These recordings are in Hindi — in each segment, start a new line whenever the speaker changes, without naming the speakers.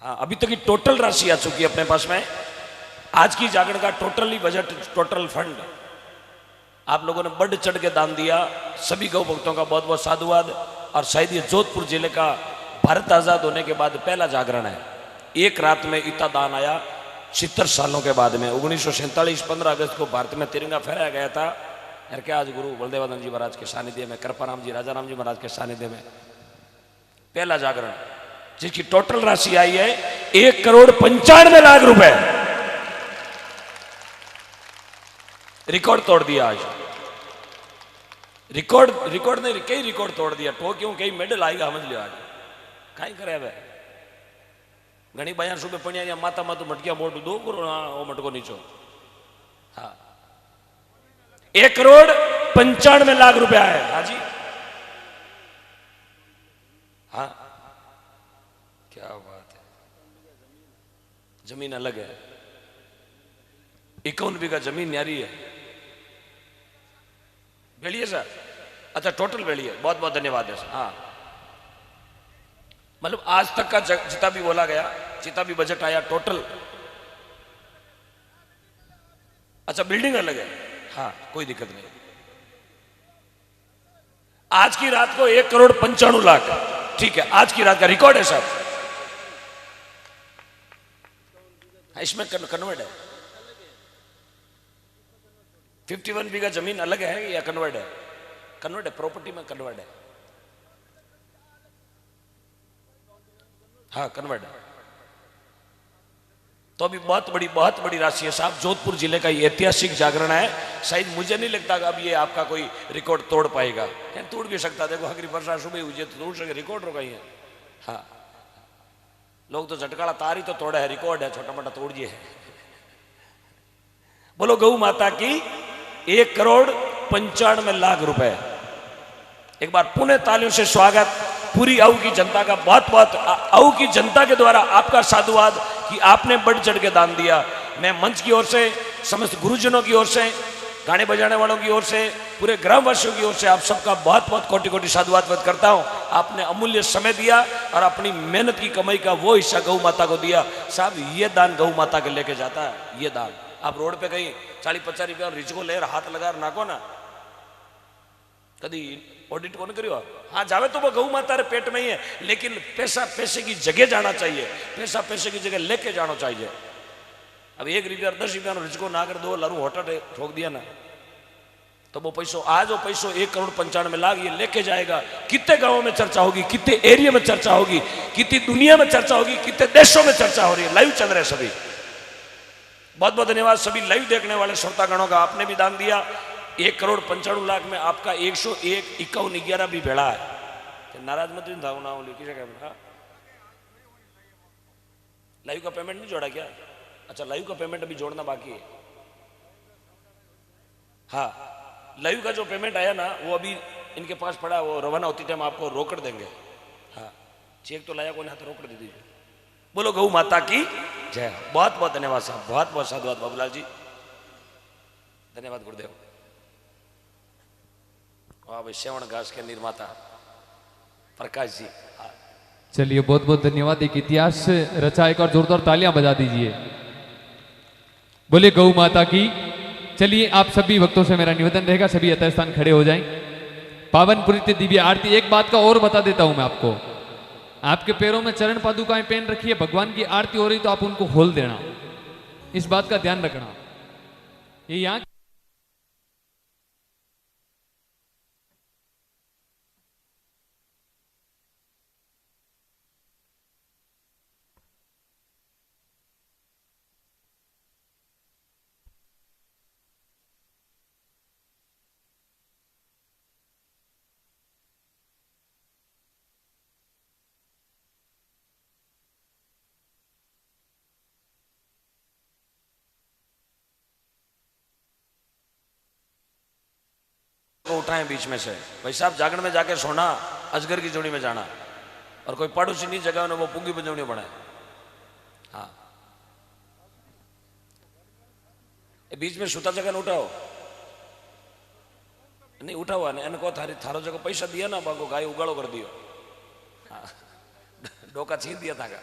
हाँ, अभी तक की टोटल राशि आ चुकी है अपने पास में। आज की जागरण का टोटली बजट, टोटल फंड आप लोगों ने बढ़ चढ़ के दान दिया। सभी गौ भक्तों का बहुत बहुत साधुवाद। और शायद ये जोधपुर जिले का भारत आजाद होने के बाद पहला जागरण है। एक रात में इतना दान आया 70 सालों के बाद में। 1947 15 अगस्त को भारत में तिरंगा फहराया गया था। यार क्या आज गुरु बलदेवानंद जी महाराज के सानिध्य में, कृपाराम जी, राजाराम जी महाराज के सानिध्य में पहला जागरण, जिसकी टोटल राशि आई है 1,95,00,000 रुपए। रिकॉर्ड तोड़ दिया आज। रिकॉर्ड नहीं, कई रिकॉर्ड तोड़ दिया। टोक्यो कई मेडल आएगा समझ लियो आज। कहीं करे अब घनी बयान सुबह पणिया माता मातु मटकिया मोटू दो वो मटको नीचो। हाँ, 1,95,00,000 रुपया है। हाँ जी, हाँ क्या बात है। जमीन अलग है, 51 बीघा जमीन न्यारी है। बेलिए सर, अच्छा टोटल बेलिए, बहुत बहुत धन्यवाद है सर। हाँ, मतलब आज तक का जितना भी बोला गया, जितना भी बजट आया टोटल। अच्छा बिल्डिंग अलग है, हाँ कोई दिक्कत नहीं। आज की रात को 1,95,00,000, ठीक है, आज की रात का रिकॉर्ड है साहब। इसमें कन्वर्ट है। 51 बीघा जमीन अलग है या कन्वर्ट है? कन्वर्ट है, प्रॉपर्टी में कन्वर्ट है। हाँ कन्वर्ट है। तो अभी बहुत बड़ी राशि है साहब। जोधपुर जिले का ये ऐतिहासिक जागरण है। शायद मुझे नहीं लगता कि अब ये आपका कोई रिकॉर्ड तोड़ पाएगा। तोड़ भी सकता, देखो अगर वर्षा सुबह हुई तो तोड़ सके, रिकॉर्ड हो गई है। हाँ, लोग तो झटकाला तार ही तो तोड़ा है, रिकॉर्ड है, छोटा मोटा तोड़िए है। बोलो गौ माता की 1,95,00,000 रुपए। एक बार पुनः तालियों से स्वागत पूरी आऊ की जनता का, बहुत बहुत आऊ की जनता के द्वारा आपका साधुवाद कि आपने बढ़ चढ़ के दान दिया। मैं मंच की ओर से, समस्त गुरुजनों की ओर से, गाने बजाने वालों की ओर से, पूरे ग्रामवासियों की ओर से आप सबका बहुत बहुत कोटि कोटि साधुवाद व्यक्त करता हूं। आपने अमूल्य समय दिया और अपनी मेहनत की कमाई का वो हिस्सा गौ माता को दिया। साहब ये दान गौ माता के लेके जाता है। ये दान आप रोड पे कहीं 40-50 रुपया रिझको ले हाथ लगा नाको ना, कभी ऑडिट कौन करियो? हाँ जावे तो वो गौ माता रे पेट में ही है, लेकिन पैसा पैसे की जगह जाना चाहिए, पैसा पैसे की जगह लेके जाना चाहिए। अब 1 रुपया 10 रुपया रिझको ना कर दो लारू होटल ठोक दिया ना, तो वो पैसों आज वो पैसों 1,95,00,000 ये लेके जाएगा। कितने गांवों में चर्चा होगी, कितने एरिया में चर्चा होगी, कितनी दुनिया में चर्चा होगी, कितने देशों में चर्चा हो रही है। लाइव चल रहे सभी। बहुत बहुत धन्यवाद सभी लाइव देखने वाले श्रोतागणों का। आपने भी दान दिया। 1,95,00,000 में आपका 101 51 11 भी भेड़ा है। नाराज मत था ना, लाइव का पेमेंट नहीं जोड़ा क्या? अच्छा लाइव का पेमेंट अभी जोड़ना बाकी है। हाँ, लाइव का जो पेमेंट आया ना वो अभी इनके पास पड़ा, वो रवाना होती टाइम आपको रोकड़ देंगे। हाँ, चेक तो लाया कोई हाथ, रोकड़ दे दीजिए। बोलो गौ माता की जय। बहुत बहुत धन्यवाद साहब, बहुत बहुत साधुवाद बाबूलाल जी, धन्यवाद गुरुदेव। वाह भाई, श्रवण घास के निर्माता प्रकाश जी।
चलिए बहुत बहुत धन्यवाद। एक इतिहास रचा, एक और जोरदार तालियां बजा दीजिए। बोले गौ माता की। चलिए आप सभी भक्तों से मेरा निवेदन रहेगा, सभी यथास्थान खड़े हो जाएं। पावन पुनीत दिव्य आरती। एक बात का और बता देता हूं मैं आपको, आपके पैरों में चरण पादुकाएं पहन रखी है, भगवान की आरती हो रही तो आप उनको खोल देना, इस बात का ध्यान रखना। ये यहाँ
उठाएं बीच में से। भाई साहब जागरण में जाके सोना, अजगर की जोड़ी में जाना, और कोई पड़ोसी नहीं जगह वो पुंगी बजौनी बनाए। हाँ, बीच में सूता जगह न उठाओ, नहीं उठा हुआ ने को थारो जगह पैसा दिया ना बागो गाय उगाड़ो कर दियो। हाँ, डोका छीन दिया था का।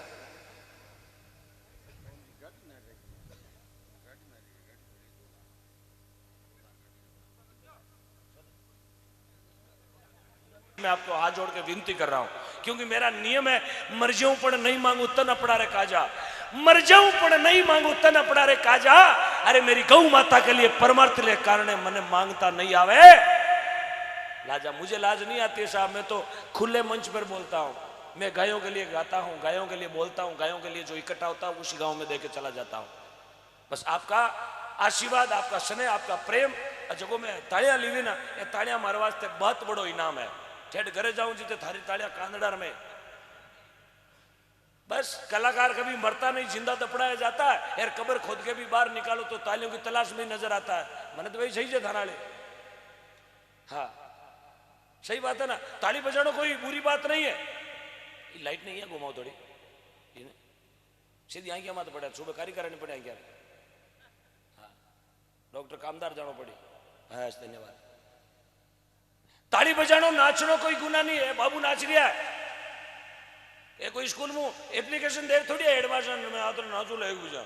में आपको हाथ जोड़ के विनती कर रहा हूं, क्योंकि मेरा नियम है मर जाऊं पण नहीं मांगू तन अपड़ा रे काजा, मर जाऊं पण नहीं मांगू तन अपड़ा रे काजा। अरे मेरी गौ माता के लिए परमार्थ ले कारण मने मांगता नहीं आवे लाजा। मुझे लाज नहीं आती है साहब, मैं तो खुले मंच पर बोलता हूं, मैं गायों के लिए गाता हूं, गायों के लिए बोलता हूं, गायों के लिए जो इकट्ठा होता है उसी गांव में देके चला जाता हूं। बस आपका आशीर्वाद, आपका स्नेह, आपका प्रेम, जगो में तालियां लीवी ना, ये तालियां मारे वास्ते बहुत बड़ो इनाम है। ठेठ घरे जाऊं जी थारी तालियां कांदड़ार में। बस कलाकार कभी मरता नहीं, जिंदा दफनाया जाता है। यार कब्र खोद के भी बाहर निकालो तो तालियों की तलाश में नजर आता है। मैंने तो भाई सही है थानाले, हाँ सही बात है ना। ताली बजाना कोई बुरी बात नहीं है। लाइट नहीं है, घुमाओ थोड़ी, सीधी आंखियां मत पड़े, सुबह कारी करानी पड़े आंखियां। हाँ डॉक्टर कामदार जानो पड़ी। हाँ धन्यवाद। ताली बजानो नाचनो कोई गुना नहीं है। बाबू नाच रहा है, ये कोई स्कूल में एप्लीकेशन दे थोड़ी है एडमास्टर में आ तो नाचू ले बुझा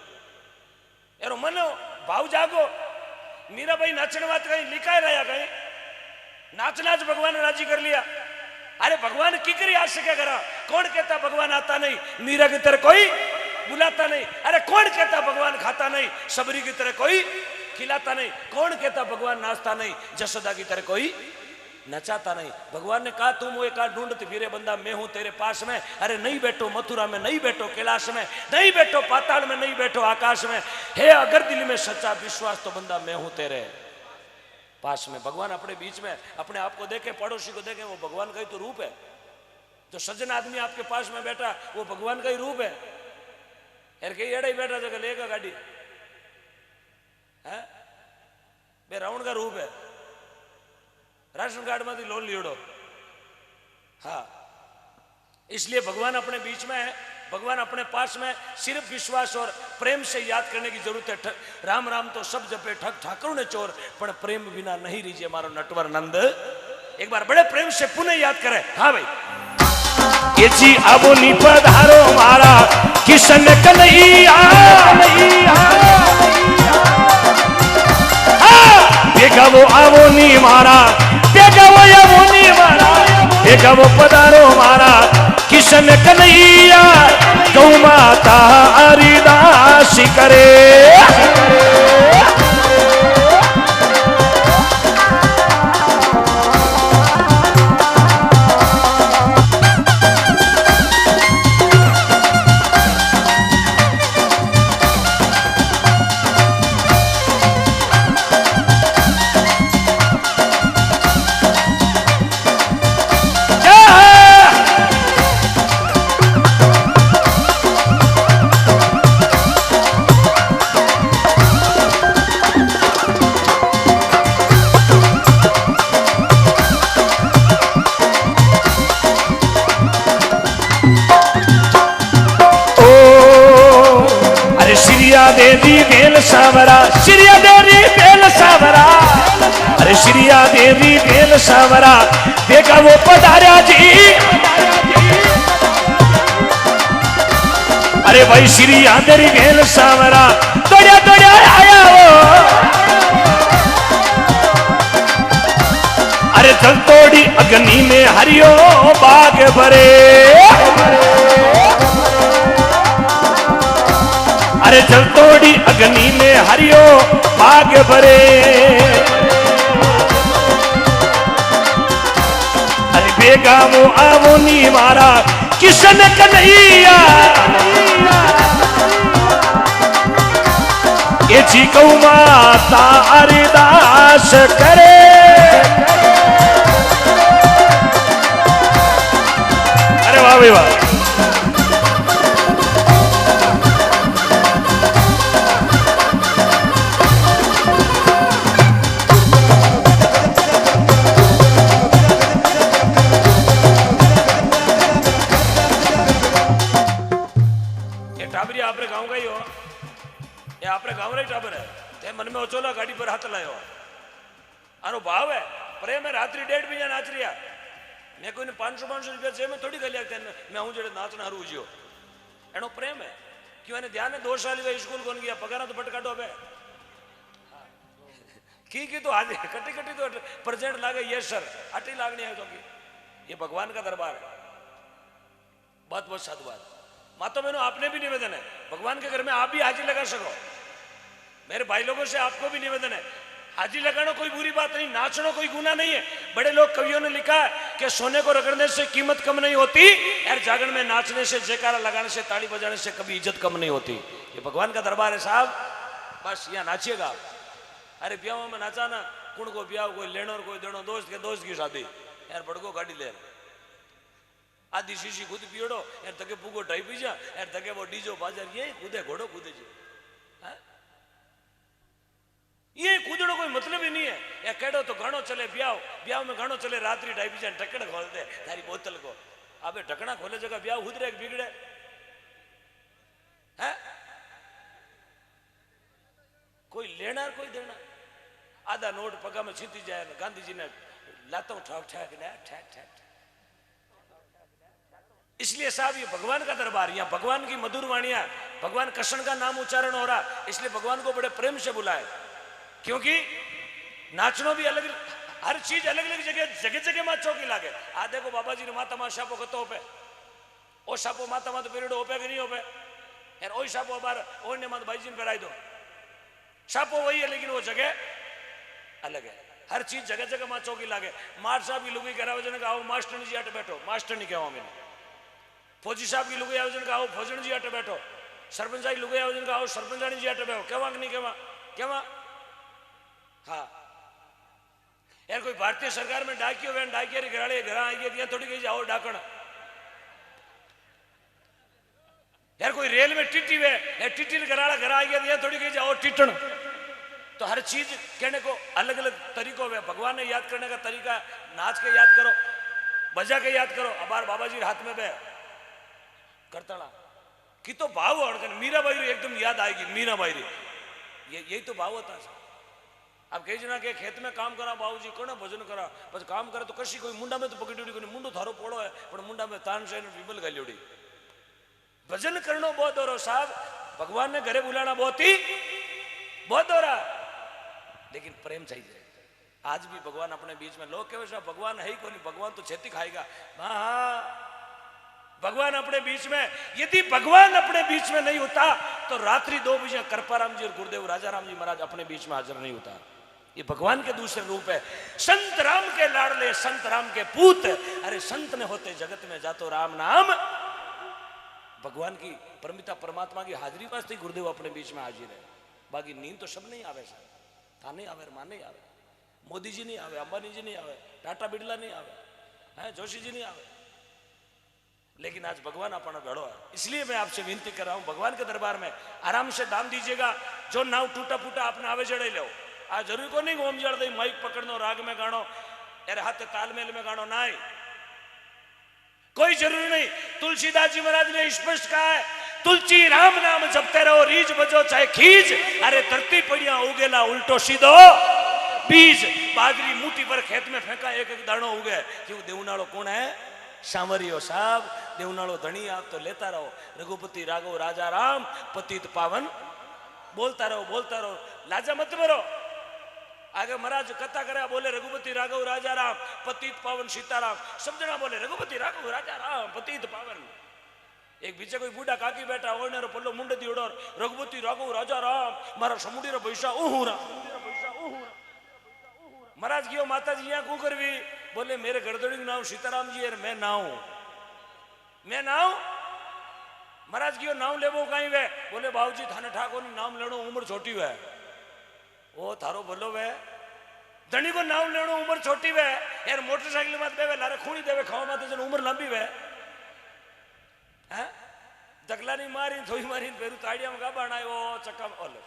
यार मनो भाव जागो। मीरा भाई नाचने बात कहीं लिखा रहा कहीं नाच नाच भगवान ने राजी कर लिया। अरे भगवान की करी आज से क्या करा? कौन कहता भगवान आता नहीं? मीरा की तरह कोई बुलाता नहीं। अरे कौन कहता भगवान खाता नहीं? सबरी की तरह कोई खिलाता नहीं। कौन कहता भगवान नाचता नहीं? जसोदा की तरह कोई नचाता नहीं। भगवान ने कहा तुम वो एक ढूंढते फिरे बंदा, मैं हूं तेरे पास में। अरे नहीं बैठो मथुरा में, नहीं बैठो कैलाश में, नहीं बैठो पाताल में, नहीं बैठो आकाश में। हे अगर दिल में सच्चा विश्वास तो बंदा मैं हूं तेरे पास में। भगवान अपने बीच में, अपने आप को देखे, पड़ोसी को देखे, वो भगवान का ही तो रूप है। जो सज्जन आदमी आपके पास में बैठा वो भगवान का ही रूप है। यार कहीं एड़ा ही बैठा जगह लेगा गाड़ी है बे रावण का रूप है। राशन कार्ड में लोन लियोड़ो। हाँ इसलिए भगवान अपने बीच में है, भगवान अपने पास में। सिर्फ विश्वास और प्रेम से याद करने की जरूरत है। राम राम तो सब जपे ठग ठाकुर ने चोर, पर प्रेम बिना नहीं रीजे मारो नटवर नंद। एक बार बड़े प्रेम से पुनः याद करें। हाँ भाई ये जी अब नी पधारो मारा किशन कन्हैया, देखा वो आवो नी मारा, देखा वो आवो नी मारा, देखा वो पधारो मारा किशन कन्हैया। गौ माता हरिदास करे देवी बेल सावरा, श्रिया देवी बेल सावरा। अरे श्रिया देवी बेल सावरा देखा वो पधारा जी। अरे भाई श्रिया देवी बेल सावरा दौड़ा दौड़ा आया वो। अरे जल तोड़ी अग्नि में हरियो बाग भरे। अरे जल तोड़ी अग्नि में हरियो बाग भरे। अरे बेगा वो आवो नी मारा किशन कन्हैया। ये जी गौ माता अरदास करे। अरे वाह भाई वाह। आपरे गांव रे टाबर है ते मन में ओचोला गाड़ी पर हाथ लायो। आनो भाव है, प्रेम है। रात्रि 1:30 बजे नाच रिया। मैं कोई 500 रुपया से मैं थोड़ी गलिया मैं हूं जेड़े नाचना हरू जियो। एनो प्रेम है। क्यों ने ध्यान है 2 साल वे स्कूल कोन गया, पगार तो बट काटो बे की तो आज कटी कटी तो प्रेजेंट लागे। ये सर अटी लागनी है तो की ये भगवान का दरबार है। बहुत बहुत साधुवाद। माता बहनों, आपने भी निवेदन है, भगवान के घर में आप भी हाजिर लगा सको। मेरे भाई लोगों से आपको भी निवेदन है, हाजिर लगाना कोई बुरी बात नहीं, नाचना कोई गुनाह नहीं है। बड़े लोग कवियों ने लिखा है कि सोने को रगड़ने से कीमत कम नहीं होती, यार जागरण में नाचने से, जयकारा लगाने से, ताली बजाने से कभी इज्जत कम नहीं होती। ये भगवान का दरबार है साहब, बस यहाँ नाचिएगा आप। अरे ब्याह में नाचा ना, कुण को ब्याह कोई लेनो और कोई देनो, दोस्त के दोस्त की शादी, यार बड़को गाड़ी ले आधी शीशी खुद पियोड़ो, यार तके पुगो ढाई पी जा, यार तके वो डीजो बाजार, ये कूदे घोड़ो कूदे जी, ये कूदड़ो कोई मतलब ही नहीं है। या कहो तो गानो चले ब्याह, ब्याह में गानो चले रात्रि ढाई पी जा, ढक्कन खोल दे तारी बोतल को। अबे ढकना खोले जगह ब्याह उधरे बिगड़े है, कोई लेना कोई देना। आधा नोट पगा में छीती जाए, गांधी जी ने लातों ठोक ठैक ठैक ठैक। इसलिए साहब ये भगवान का दरबार, यहाँ भगवान की मधुर वाणियां, भगवान कृष्ण का नाम उच्चारण हो रहा, इसलिए भगवान को बड़े प्रेम से बुलाए। क्योंकि नाचनो भी अलग, हर चीज अलग अलग जगह जगह मां चौकी लागे। आ देखो बाबा जी ने माता मां शापो कतो पे, ओ शापो माता मां तो पीरियड होपे कि नहीं होपे, यार ओई शापो बार ओने मां भाई जी ने पहराई दो, शापो वही है लेकिन वो जगह अलग है। हर चीज जगह जगह मां चौकी लागे। मार साहब की लुगाई करावे जने का आओ मास्टर जी आटे बैठो, मास्टर नहीं कहवा मैंने। फौजी साहब की लुगाई आवे जने का आओ फौजन जी आटे बैठो, सरपंच साहब की लुगाई आवे जने का आओ सरपंचाणी जी आटे बैठो, कहवा कि नहीं कहवा, कहवा। हाँ यार कोई भारतीय सरकार में डाकियो वैन डाकिया री घराड़े घर आई दिया थोड़ी कही जाओ डाकण। यार कोई रेल में टिट्टी वे टिट्टी घराड़ा घर आ गया थोड़ी कही जाओ टिटण। तो हर चीज कहने को अलग अलग तरीकों में। भगवान ने याद करने का तरीका, नाच के याद करो, बजा के याद करो। अबार बाबा जी हाथ में बे करतड़ा कि तो भाव अड़कन मीरा बाई एकदम याद आएगी, मीरा बाई यही तो भाव होता है। अब कही जना के खेत में काम करा बाबू जी कोने भजन करा, बस काम करे तो कशी कोई मुंडा में तो पकड़ी उड़ी कोई मुंडो थारो पोड़ो है पर मुंडा में तान से विबल गाली भजन करनो बहुत हो रहा साहब। भगवान ने घरे बुलाना बहुत हो रहा, लेकिन प्रेम चाहिए। आज भी भगवान अपने बीच में, लोग कहे साहब भगवान है ही कोई नहीं, भगवान तो छेती खाएगा। हाँ भगवान अपने बीच में, यदि भगवान अपने बीच में नहीं होता तो रात्रि 2 बजे कृपाराम जी और गुरुदेव राजा राम जी महाराज अपने बीच में हाजिर नहीं होता। ये भगवान के दूसरे रूप है। संत राम के लाडले, संत राम के पूत, अरे संत ने होते जगत में जातो राम नाम। भगवान की परमिता परमात्मा की हाजिरी वास्ते गुरुदेव अपने बीच में हाजिर है। बाकी नींद तो सब नहीं आवे साहब, था नहीं आवे, मान नहीं आवे, मोदी जी नहीं आवे, अंबानी जी नहीं आवे, टाटा बिरला नहीं आवे, है जोशी जी नहीं आवे, लेकिन आज भगवान अपना भेड़ो है। इसलिए मैं आपसे विनती कर रहा हूं, भगवान के दरबार में आराम से दान दीजिएगा। जो नाव टूटा फूटा आपने आवे जड़े लो, आज जरूरी को नहीं ओम जड़ दे माइक पकड़नो राग में गानो यार हाथ तालमेल में गानो ना, कोई जरूरी नहीं। तुलसीदास जी महाराज ने स्पष्ट कहा है, तुलसी राम नाम जपते रहो, रीज बजो चाहे खींच, अरे धरती पड़िया उगेला उल्टो सीधो बीज। बाजरी मुट्ठी पर खेत में फेंका एक एक दाणो उगे। क्यों देवनाड़ो कौन है? सांवरियो साहब, देवनाड़ो धनी आप तो लेता रहो। रघुपति राघव राजा राम पतित पावन, बोलता रहो, लाजा मत मरो। आगे महाराज कथा करे बोले रघुपति राघव राजा राम पतित पावन सीताराम, सब जना बोले रघुपति राघव राजा राम पतित पावन। एक बीचे कोई बूढ़ा काकी बैठा ओने रो पल्लो मुंडे दी उड़ोर रघुपति राघव राजा राम मारा समुडी रो पैसा ओहुरा। महाराज कियो माता जी यहाँ कू करवी? बोले मेरे गड़दड़ी नाम सीताराम जी है, मैं नाऊ। महाराज कियो नाम लेवो कहीं वे? बोले बाबूजी थाने ठाकुर नाम लेनो उम्र छोटी वे। ओ थारो बोलो वे धनी को नाम लेनो उम्र छोटी वे यार, मोटरसाइकिल मत बेवे लारे खूनी देवे खाओ मत जन उम्र लंबी वे। हैं दगला नहीं मारी थोड़ी मारी पेरू ताड़िया में गाबा आयो चक्का ओले।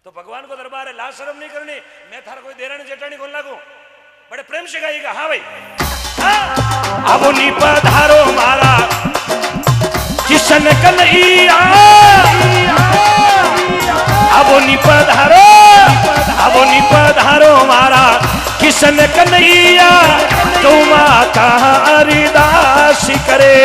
तो भगवान को दरबार है, लाज शर्म नहीं करनी। मैं थारा कोई देरानी जेठानी कौन लागू? बड़े प्रेम से गाइएगा। हाँ भाई हाँ। अब नी पधारो मारा किशन कन्हैया, अब नी पधारो मारा किशन कन्हैया, तुम कहाँ अरिदास करे।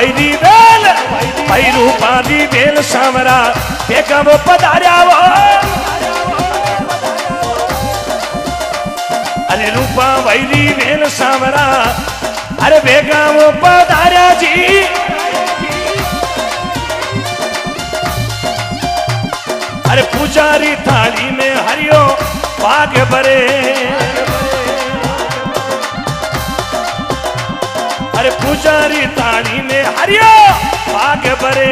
वैरी बेल भाई रूपा दी बेल सामरा देखा वो पधारा वो अरे रूपा वैरी बेल सामरा अरे बेगा वो पधारा जी अरे पुजारी थाली में हरियो पाग भरे अरे पुजारी थाली में हरियो पाग भरे